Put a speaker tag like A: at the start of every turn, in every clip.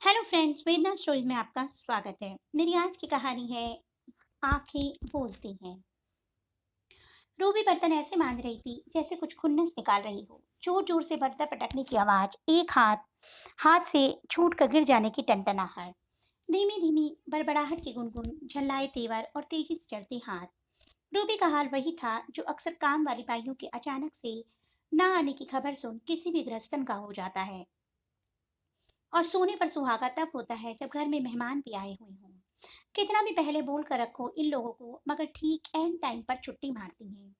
A: Hello friends, वेदना stories में आपका स्वागत है। मेरी आज की कहानी है आंखें बोलती हैं। रूबी बर्तन ऐसे मांज रही थी जैसे कुछ खुन्नस निकाल रही हो। जोर जोर से बर्तन पटकने की आवाज, एक हाथ हाथ से छूट कर गिर जाने की टनटनाहट, धीमी धीमी बड़बड़ाहट की गुनगुन, झल्लाए तेवर और तेजी से चलते हाथ। रूबी का हाल वही था जो अक्सर काम वाली बाइयों के अचानक से ना आने की खबर सुन किसी भी गृहस्थन का हो जाता है। और सोने पर सुहागा तब होता है जब घर में मेहमान भी आए हुए हों। कितना भी पहले बोल कर रखो इन लोगों को, मगर ठीक एंड टाइम पर छुट्टी मारती हैं।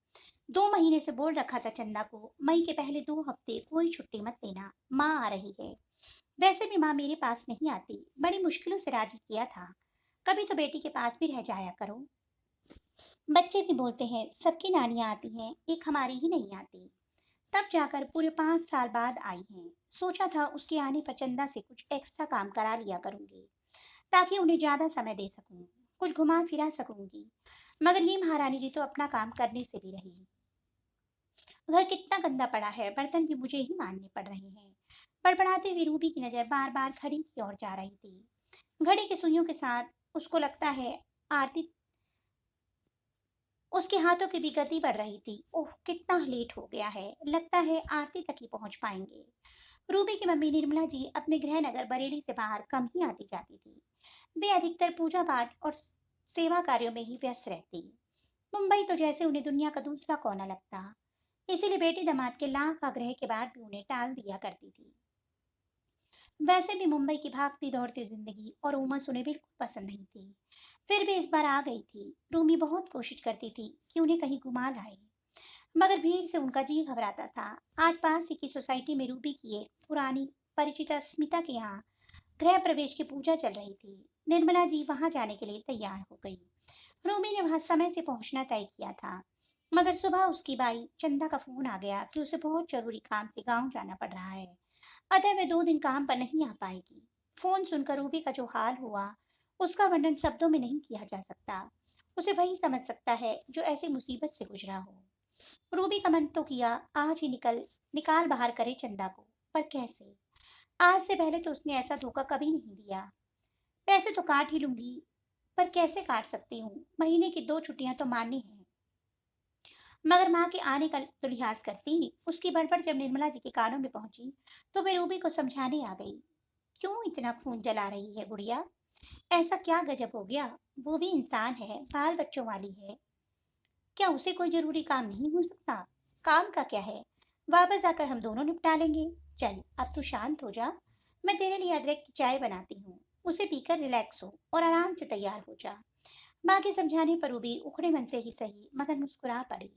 A: 2 महीने से बोल रखा था चंदा को, मई के पहले 2 हफ्ते कोई छुट्टी मत लेना, माँ आ रही है। वैसे भी माँ मेरे पास नहीं आती, बड़ी मुश्किलों से राजी किया था। कभी तो बेटी के पास भी रह जाया करो। बच्चे भी बोलते हैं सबकी नानियां आती हैं, एक हमारी ही नहीं आती। तब जाकर पूरे 5 साल बाद आई हैं। सोचा था उसके आने पर चंदा से कुछ एक्स्ट्रा काम करा लिया करूंगी, ताकि उन्हें ज्यादा समय दे सकूं, कुछ घुमा फिरा सकूंगी। मगर ये महारानी जी तो अपना काम करने से भी रही। घर कितना गंदा पड़ा है, बर्तन भी मुझे ही मांजने पड़ रहे हैं। बड़बड़ाते हुए रूबी की नजर बार बार घड़ी की ओर जा रही थी। घड़ी की सुइयों के साथ उसको लगता है आरती, उसके हाथों की भी गति बढ़ रही थी। ओह, कितना लेट हो गया है, लगता है आरती तक ही पहुंच पाएंगे। रूबी की मम्मी निर्मला जी अपने गृहनगर बरेली से बाहर कम ही आती जाती थी। वे अधिकतर पूजा पाठ और सेवा कार्यों में ही व्यस्त रहती। मुंबई तो जैसे उन्हें दुनिया का दूसरा कोना लगता। इसीलिए बेटी दामाद के लाख आग्रह के बाद भी उन्हें टाल दिया करती थी। वैसे भी मुंबई की भागती दौड़ती जिंदगी और उमस उन्हें बिल्कुल पसंद नहीं थी। फिर भी इस बार आ गई थी। रूमी बहुत कोशिश करती थी कि उन्हें कहीं घुमा लाए, मगर भीड़ से उनका जी घबराता था। आज पास ही की सोसाइटी में रूबी की एक पुरानी परिचिता स्मिता के यहाँ गृह प्रवेश की पूजा चल रही थी। निर्मला जी वहां जाने के लिए तैयार हो गई। रूमी ने वहां समय से पहुंचना तय किया था, मगर सुबह उसकी बाई चंदा का फोन आ गया कि उसे बहुत जरूरी काम से गांव जाना पड़ रहा है, अतः वे 2 दिन काम पर नहीं आ पाएगी। फोन सुनकर रूबी का जो हाल हुआ, उसका वर्णन शब्दों में नहीं किया जा सकता। उसे वही समझ सकता है जो ऐसी मुसीबत से गुजरा हो। रूबी का मन तो किया आज ही निकाल बाहर करे चंदा को, पर कैसे? आज से पहले तो उसने ऐसा धोखा कभी नहीं दिया। पैसे तो काट ही लूंगी, पर कैसे काट सकती हूँ? महीने की 2 छुट्टियां तो माननी है। मगर माँ के आने का तो लिहाज करती। उसकी बड़बड़ जब निर्मला जी के कानों में पहुंची, तो वे रूबी को समझाने आ गई। क्यों इतना खून जला रही है गुड़िया? ऐसा क्या गजब हो गया? वो भी इंसान है, बाल बच्चों वाली है। क्या उसे कोई जरूरी काम नहीं हो सकता? काम का क्या है, वापस आकर हम दोनों निपटा लेंगे। चल अब तू शांत हो जा, मैं तेरे लिए अदरक की चाय बनाती हूँ। उसे पीकर रिलैक्स हो और आराम से तैयार हो जा। माँ के समझाने पर रूबी उखड़े मन से ही सही मगर मुस्कुरा पड़ी।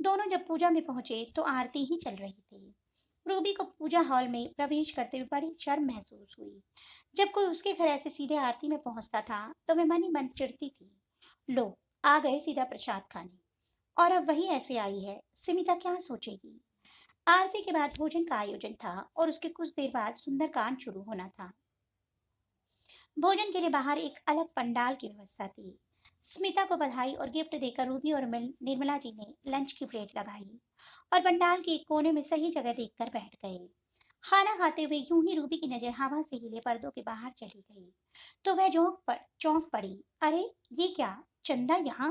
A: दोनों जब पूजा में पहुंचे तो आरती ही चल रही थी। रूबी को पूजा हॉल में प्रवेश करते हुए बड़ी शर्म महसूस हुई। जब कोई उसके घर ऐसे सीधे आरती में पहुंचता था तो वह मन ही मन चिढ़ती थी। लो, आ गए सीधा प्रसाद खाने, और अब वही ऐसे आई है, सिमिता क्या सोचेगी? आरती के बाद भोजन का आयोजन था और उसके कुछ देर बाद सुंदरकांड शुरू होना था। भोजन के लिए बाहर एक अलग पंडाल की व्यवस्था थी। स्मिता को बधाई और गिफ्ट देकर रूबी और निर्मला जी ने लंच की प्लेट लगाई और पंडाल के एक कोने में सही जगह देखकर बैठ गए। खाना खाते हुए यूं ही रूबी की नजर हवा से हिले पर्दों के बाहर चली गई, तो वह चौंक पड़ी। अरे, ये क्या? चंदा यहाँ?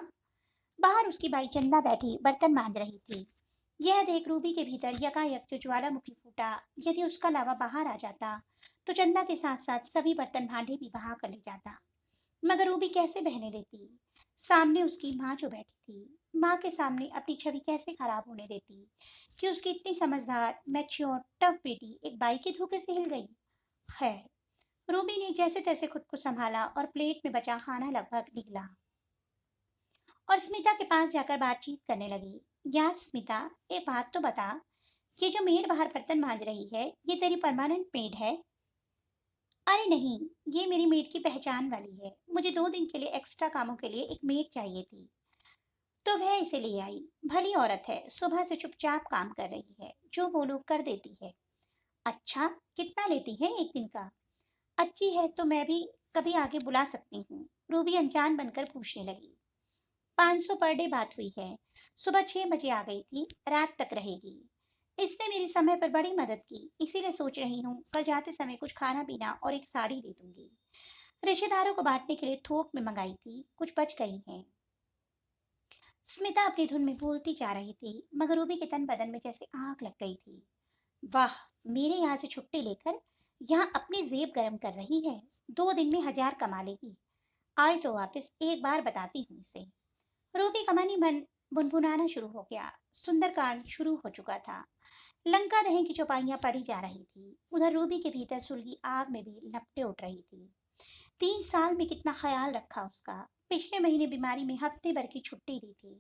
A: बाहर उसकी बाई चंदा बैठी बर्तन मांज रही थी। यह देख रूबी के भीतर यकायक जो ज्वालामुखी फूटा। यदि उसका लावा बाहर आ जाता तो चंदा के साथ साथ सभी बर्तन भांडे भी बहा कर ले जाता। मगर रूबी कैसे बहने देती? सामने उसकी माँ जो बैठी थी, माँ के सामने अपनी छवि कैसे खराब होने देती कि उसकी इतनी समझदार, मैच्योर, टफ बेटी एक बाई के धोखे से हिल गई? है। रूबी ने जैसे तैसे खुद को संभाला और प्लेट में बचा खाना लगभग निगला और स्मिता के पास जाकर बातचीत करने लगी। यार स्मिता, एक बात तो बता, ये जो मेड बाहर बर्तन मांज रही है, ये तेरी परमानेंट मेड है? अरे नहीं, ये मेरी मेड की पहचान वाली है। मुझे 2 दिन के लिए एक्स्ट्रा कामों के लिए एक मेड चाहिए थी, तो वह इसे ले आई। भली औरत है, सुबह से चुपचाप काम कर रही है, जो बोलो कर देती है। अच्छा, कितना लेती है एक दिन का? अच्छी है तो मैं भी कभी आगे बुला सकती हूँ, रूबी अनजान बनकर पूछने लगी। 500 पर डे बात हुई है। सुबह 6 बजे आ गई थी, रात तक रहेगी। इसने मेरी समय पर बड़ी मदद की, इसीलिए सोच रही हूँ कल जाते समय कुछ खाना पीना और एक साड़ी दे दूंगी। रिश्तेदारों को बांटने के लिए थोक में मंगाई थी, कुछ बच गई हैं। स्मिता अपनी धुन में बोलती जा रही थी, मगर रूबी के तन बदन में जैसे आग लग गई थी। वाह, मेरे यहाँ से छुट्टी लेकर यहाँ अपनी जेब गरम कर रही है। 2 दिन में 1000 कमा लेगी। आए तो वापस, एक बार बताती हूँ इसे। रूबी का मन ही मन बुनबुनाना शुरू हो गया। सुंदरकांड शुरू हो चुका था। लंका दहन की चौपाइयां पड़ी जा रही थी। उधर रूबी के भीतर सुलगी आग में भी लपटें उठ रही थी। 3 साल में कितना ख्याल रखा उसका। पिछले महीने बीमारी में हफ्ते भर की छुट्टी ली थी।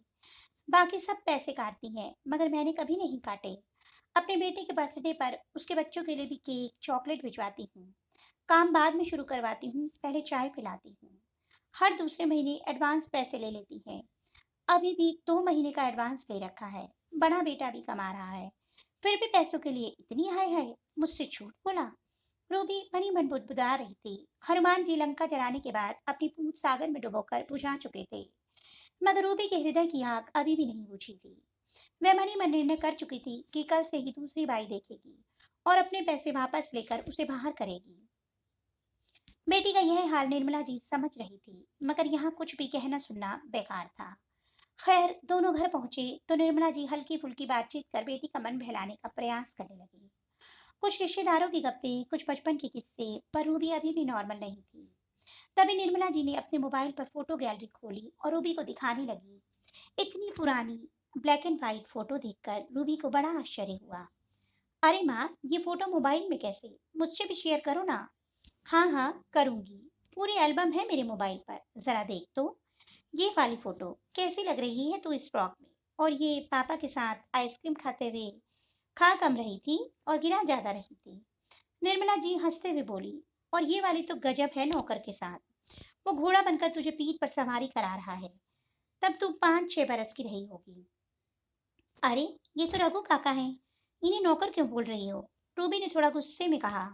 A: बाकी सब पैसे काटती हैं, मगर मैंने कभी नहीं काटे। अपने बेटे के बर्थडे पर उसके बच्चों के लिए भी केक चॉकलेट भिजवाती हूँ। काम बाद में शुरू करवाती हूँ, पहले चाय पिलाती हूँ। हर दूसरे महीने एडवांस पैसे ले लेती है। अभी भी 2 महीने का एडवांस ले रखा है। बड़ा बेटा भी कमा रहा है, फिर भी पैसों के लिए इतनी हाय हाय। मुझसे झूठ बोला। रूबी मनी मन बुदबुदा रही थी। हनुमान जी लंका जलाने के बाद अपनी पूंछ सागर में डुबोकर बुझा चुके थे, मगर रूबी के हृदय की आग अभी भी नहीं बुझी थी। वह मनी मन निर्णय कर चुकी थी कि कल से ही दूसरी बाई देखेगी और अपने पैसे वापस लेकर उसे बाहर करेगी। बेटी का यह हाल निर्मला जी समझ रही थी, मगर यहाँ कुछ भी कहना सुनना बेकार था। खैर, दोनों घर पहुंचे तो निर्मला जी हल्की फुल्की बातचीत कर बेटी का मन बहलाने का प्रयास करने लगी। कुछ रिश्तेदारों की गप्पे, कुछ बचपन के किस्से, पर रूबी अभी भी नॉर्मल नहीं थी। तभी निर्मला जी ने अपने मोबाइल पर फोटो गैलरी खोली और रूबी को दिखाने लगी। इतनी पुरानी ब्लैक एंड व्हाइट फोटो देखकर रूबी को बड़ा आश्चर्य हुआ। अरे माँ, ये फोटो मोबाइल में कैसे? मुझसे भी शेयर करो ना। हाँ हाँ, करूंगी। पूरी एल्बम है मेरे मोबाइल पर, जरा देख तो। ये वाली फोटो कैसी लग रही है तू इस फ्रॉक में? और ये पापा के साथ आइसक्रीम खाते हुए, खा कम रही थी और गिरा ज्यादा रही थी। निर्मला जी हंसते हुए बोली, और ये वाली तो गजब है नौकर के साथ। वो घोड़ा बनकर तुझे पीठ पर सवारी करा रहा है। तब तू 5-6 बरस की रही होगी। अरे, ये तो रघु काका हैं। इन्हें नौकर क्यों बोल रही हो? रूबी ने थोड़ा गुस्से में कहा।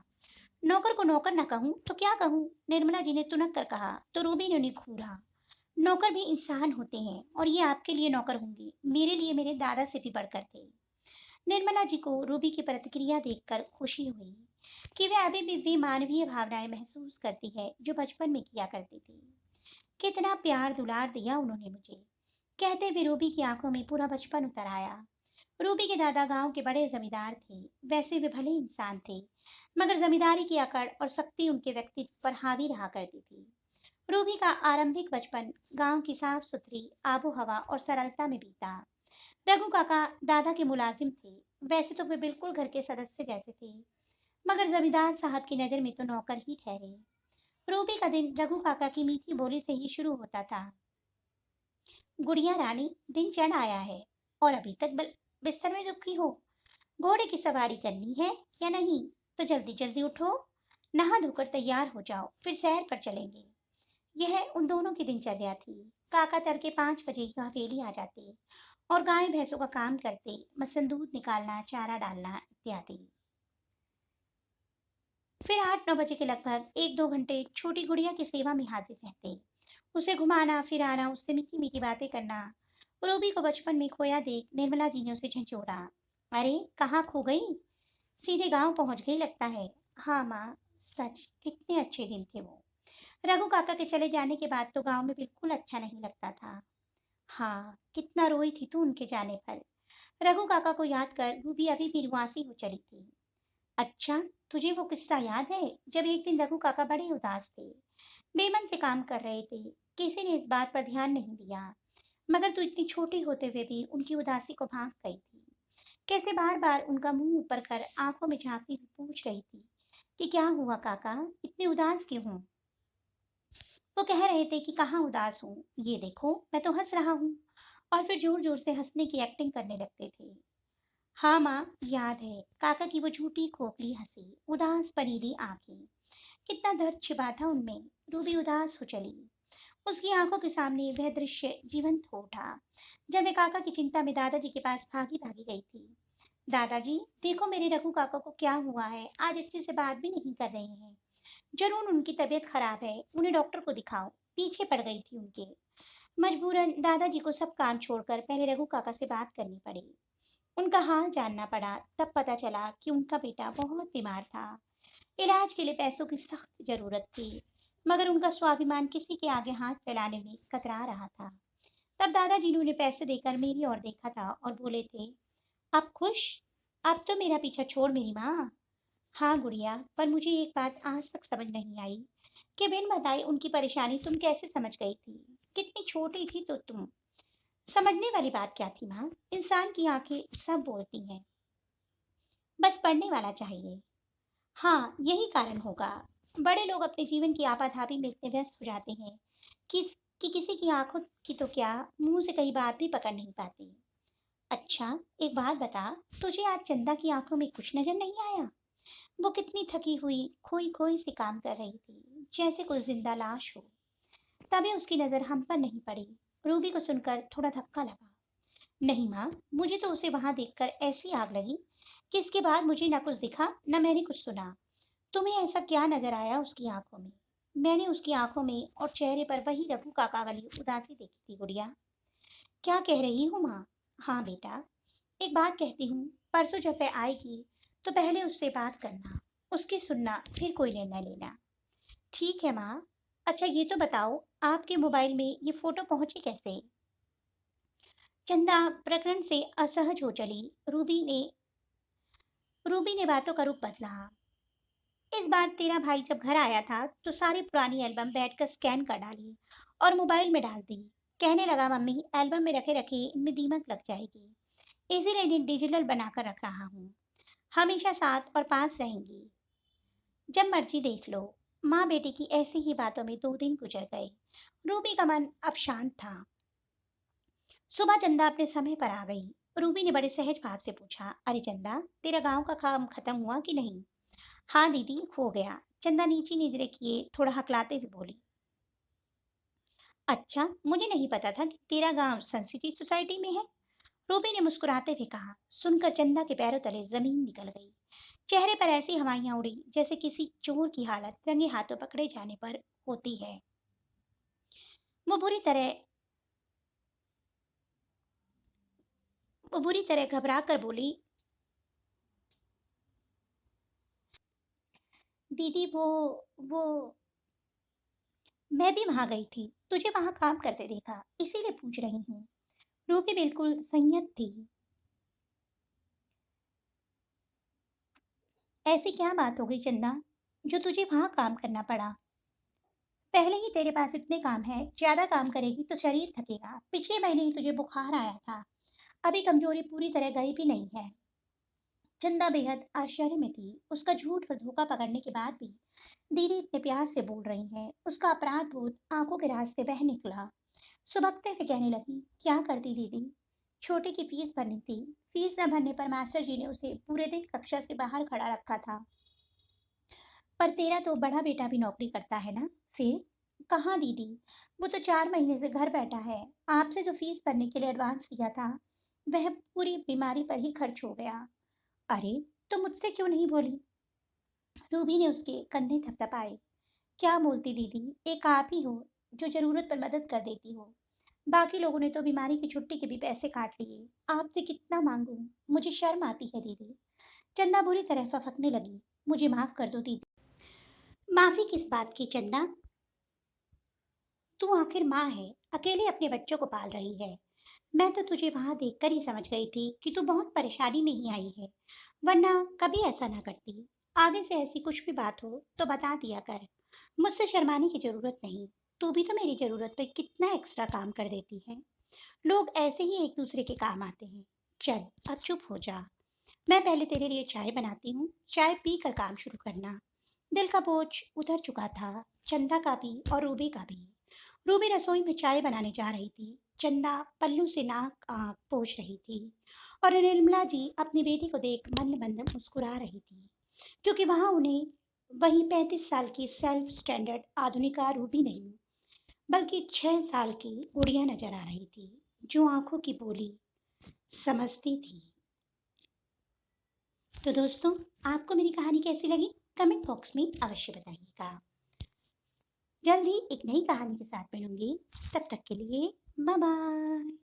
A: नौकर को नौकर ना कहूँ तो क्या कहूँ? निर्मला जी ने तुनक कर कहा तो रूबी ने उन्हें घूरा। नौकर भी इंसान होते हैं, और ये आपके लिए नौकर होंगे, मेरे लिए मेरे दादा से भी बढ़कर थे। निर्मला जी को रूबी की प्रतिक्रिया देखकर खुशी हुई कि वह अभी भी मानवीय भावनाएं महसूस करती है जो बचपन में किया करती थी। कितना प्यार दुलार दिया उन्होंने मुझे, कहते हुए रूबी की आंखों में पूरा बचपन उतर आया। रूबी के दादा गांव के बड़े जमींदार थे। वैसे वे भले इंसान थे, मगर जमींदारी की अकड़ और शक्ति उनके व्यक्तित्व पर हावी रहा करती थी। रूबी का आरंभिक बचपन गांव की साफ सुथरी आबो हवा और सरलता में बीता। रघु काका दादा के मुलाजिम थे। वैसे तो वे बिल्कुल घर के सदस्य जैसे थे, मगर जमींदार साहब की नजर में तो नौकर ही ठहरे। रूबी का दिन रघु काका की मीठी बोली से ही शुरू होता था। गुड़िया रानी, दिन चढ़ आया है और अभी तक बिस्तर में दुखी हो। घोड़े की सवारी करनी है या नहीं? तो जल्दी जल्दी उठो, नहा धोकर तैयार हो जाओ, फिर सैर पर चलेंगे। यह उन दोनों की दिनचर्या थी। काका तड़के 5 बजे ही हवेली आ जाते और गाय भैंसों का काम करते, मसन दूध निकालना, चारा डालना इत्यादि। फिर 8-9 बजे के लगभग 1-2 घंटे छोटी गुड़िया की सेवा में हाजिर रहते। उसे घुमाना फिराना, उससे मीठी मीठी बातें करना। रूबी को बचपन में खोया देख निर्मला जी ने उसे झंझोड़ा। अरे, कहाँ खो गई? सीधे गांव पहुंच गई लगता है। हाँ माँ, सच कितने अच्छे दिन थे वो। रघु काका के चले जाने के बाद तो गांव में बिल्कुल अच्छा नहीं लगता था। हाँ, कितना रोई थी तू उनके जाने पर। रघु काका को याद कर रूबी अभी भी रुआसी हो चली थी। अच्छा, तुझे वो किस्सा याद है जब एक दिन रघु काका बड़े उदास थे, बेमन से काम कर रहे थे। किसी ने इस बात पर ध्यान नहीं दिया, मगर तू इतनी छोटी होते हुए भी उनकी उदासी को भांप गई थी। कैसे बार बार उनका मुंह ऊपर कर आंखों में झांकती हुई पूछ रही थी कि क्या हुआ काका, इतने उदास क्यों हूँ? वो कह रहे थे कि कहाँ उदास हूँ, ये देखो मैं तो हंस रहा हूँ। और फिर जोर जोर से हंसने की एक्टिंग करने लगते थे। हाँ माँ, याद है काका की वो झूठी खोखली हंसी, उदास परीली आंखें। कितना दर्द छिपा था उनमें। रूबी उदास हो चली। उसकी आंखों के सामने वह दृश्य जीवंत हो उठा जब वह काका की चिंता में दादाजी के पास भागी भागी गई थी। दादाजी, देखो मेरे रघु काका को क्या हुआ है, आज अच्छे से बात भी नहीं कर रहे हैं। जरूर उनकी तबीयत खराब है, उन्हें डॉक्टर को दिखाओ। पीछे पड़ गई थी उनके। मजबूरन दादाजी को सब काम छोड़कर पहले रघु काका से बात करनी पड़ी। उनका हाल जानना पड़ा, तब पता चला कि उनका बेटा बहुत बीमार था। इलाज के लिए पैसों की सख्त जरूरत थी, मगर उनका स्वाभिमान किसी के आगे हाथ फैलाने में कतरा रहा था। तब दादाजी ने उन्हें पैसे देकर मेरी ओर देखा था और बोले थे, अब खुश? अब तो मेरा पीछा छोड़ मेरी माँ। हाँ गुड़िया, पर मुझे एक बात आज तक समझ नहीं आई कि बिन बताए उनकी परेशानी तुम कैसे समझ गई थी। कितनी छोटी थी तो तुम। समझने वाली बात क्या थी माँ? इंसान की आंखें सब बोलती हैं, बस पढ़ने वाला चाहिए। हाँ, यही कारण होगा। बड़े लोग अपने जीवन की आपाधापी में इतने व्यस्त हो जाते हैं कि किसी की आंखों की तो क्या, मुंह से कई बात भी पकड़ नहीं पाती। अच्छा, एक बात बता, तुझे आज चंदा की आंखों में कुछ नजर नहीं आया? वो कितनी थकी हुई, खोई खोई से काम कर रही थी, जैसे कोई जिंदा लाश हो। तभी उसकी नजर हम पर नहीं पड़ी। रूबी को सुनकर थोड़ा धक्का लगा। नहीं माँ, मुझे तो उसे वहां देखकर ऐसी आग लगी कि इसके बाद मुझे ना कुछ दिखा न मैंने कुछ सुना। तुम्हें ऐसा क्या नजर आया उसकी आंखों में? मैंने उसकी आंखों में और चेहरे पर वही रघु काका वाली उदासी देखी थी गुड़िया। क्या कह रही हूँ माँ? हाँ बेटा, एक बात कहती हूँ, परसों जब वह आएगी तो पहले उससे बात करना, उसकी सुनना, फिर कोई निर्णय लेना। ठीक है माँ। अच्छा ये तो बताओ, आपके मोबाइल में ये फोटो पहुंची कैसे? चंदा प्रकरण से असहज हो चली। रूबी ने बातों का रूप बदला। इस बार तेरा भाई जब घर आया था तो सारी पुरानी एल्बम बैठकर स्कैन कर डाली और मोबाइल में डाल दी। कहने लगा, मम्मी एल्बम में रखे रखे इनमें दीमक लग जाएगी, इसीलिए इन्हें डिजिटल बनाकर रख रहा हूँ। हमेशा साथ और पास रहेंगी, जब मर्जी देख लो। माँ बेटी की ऐसी ही बातों में 2 दिन गुजर गए। रूबी का मन अब शांत था। सुबह चंदा अपने समय पर आ गई। रूबी ने बड़े सहज भाव से पूछा, अरे चंदा, तेरा गांव का काम खत्म हुआ कि नहीं? हाँ दीदी, हो गया। चंदा नीची नजरें किए थोड़ा हकलाते हुए बोली। अच्छा, मुझे नहीं पता था कि तेरा गांव सन सिटी सोसाइटी में है। रूबी ने मुस्कुराते हुए कहा। सुनकर चंदा के पैरों तले जमीन निकल गई। चेहरे पर ऐसी हवाइयां उड़ी जैसे किसी चोर की हालत रंगे हाथों पकड़े जाने पर होती है। वो बुरी तरह वो बुरी तरह घबरा कर बोली, दीदी वो मैं भी वहां गई थी, तुझे वहां काम करते देखा, इसीलिए पूछ रही हूँ। रूबी बिल्कुल संयत थी। ऐसी क्या बात हो गई चंदा, जो तुझे वहां काम करना पड़ा? पहले ही तेरे पास इतने काम है, ज्यादा काम करेगी तो शरीर थकेगा। पिछले महीने ही तुझे बुखार आया था, अभी कमजोरी पूरी तरह गई भी नहीं है। चंदा बेहद आश्चर्य में थी। उसका झूठ और धोखा पकड़ने के बाद भी दीदी इतने प्यार से बोल रही है। उसका अपराध बोध आंखों के रास्ते बह निकला। सुबकते हुए कहने लगी, क्या करती दीदी, छोटे की फीस भरनी थी। फीस न भरने पर मास्टर जी ने उसे पूरे दिन कक्षा से बाहर खड़ा रखा था। पर तेरा तो बड़ा बेटा भी नौकरी करता है ना? फिर? कहाँ दीदी, वो तो 4 महीने से घर बैठा है। आपसे जो फीस भरने के लिए एडवांस लिया था वह पूरी बीमारी पर ही खर्च हो गया। अरे, तो मुझसे क्यों नहीं बोली? रूबी ने उसके कंधे थपथपाए। क्या बोलती दीदी, एक आप ही हो जो जरूरत पर मदद कर देती हो। बाकी लोगों ने तो बीमारी की छुट्टी के भी पैसे काट लिए, आपसे कितना मांगू? मुझे शर्म आती है दीदी। चंदा बुरी तरह फफकने लगी। मुझे माफ कर दो दीदी। माफी किस बात की चंदा? तू आखिर माँ है, अकेले अपने बच्चों को पाल रही है। मैं तो तुझे वहां देखकर ही समझ गई थी कि तू बहुत परेशानी में ही आई है, वरना कभी ऐसा ना करती। आगे से ऐसी कुछ भी बात हो तो बता दिया कर। मुझसे शर्माने की जरूरत नहीं। तू भी तो मेरी जरूरत पे कितना एक्स्ट्रा काम कर देती है। लोग ऐसे ही एक दूसरे के काम आते हैं। चल, अब चुप हो जा। मैं पहले तेरे लिए चाय बनाती हूँ, चाय पी कर काम शुरू करना। दिल का बोझ उतर चुका था, चंदा का भी और रूबी का भी। रूबी रसोई में चाय बनाने जा रही थी। चंदा पल्लू से नाक आंख पोंछ रही थी और निर्मला जी अपनी बेटी को देख मंद मंद मुस्कुरा रही थी, क्योंकि वहां उन्हें वही 35 साल की सेल्फ स्टैंडर्ड आधुनिका रूबी नहीं, बल्कि 6 साल की गुड़िया नजर आ रही थी, जो आंखों की बोली समझती थी। तो दोस्तों, आपको मेरी कहानी कैसी लगी? कमेंट बॉक्स में अवश्य बताइएगा। जल्द ही एक नई कहानी के साथ मिलूंगी। तब तक के लिए बाय बाय।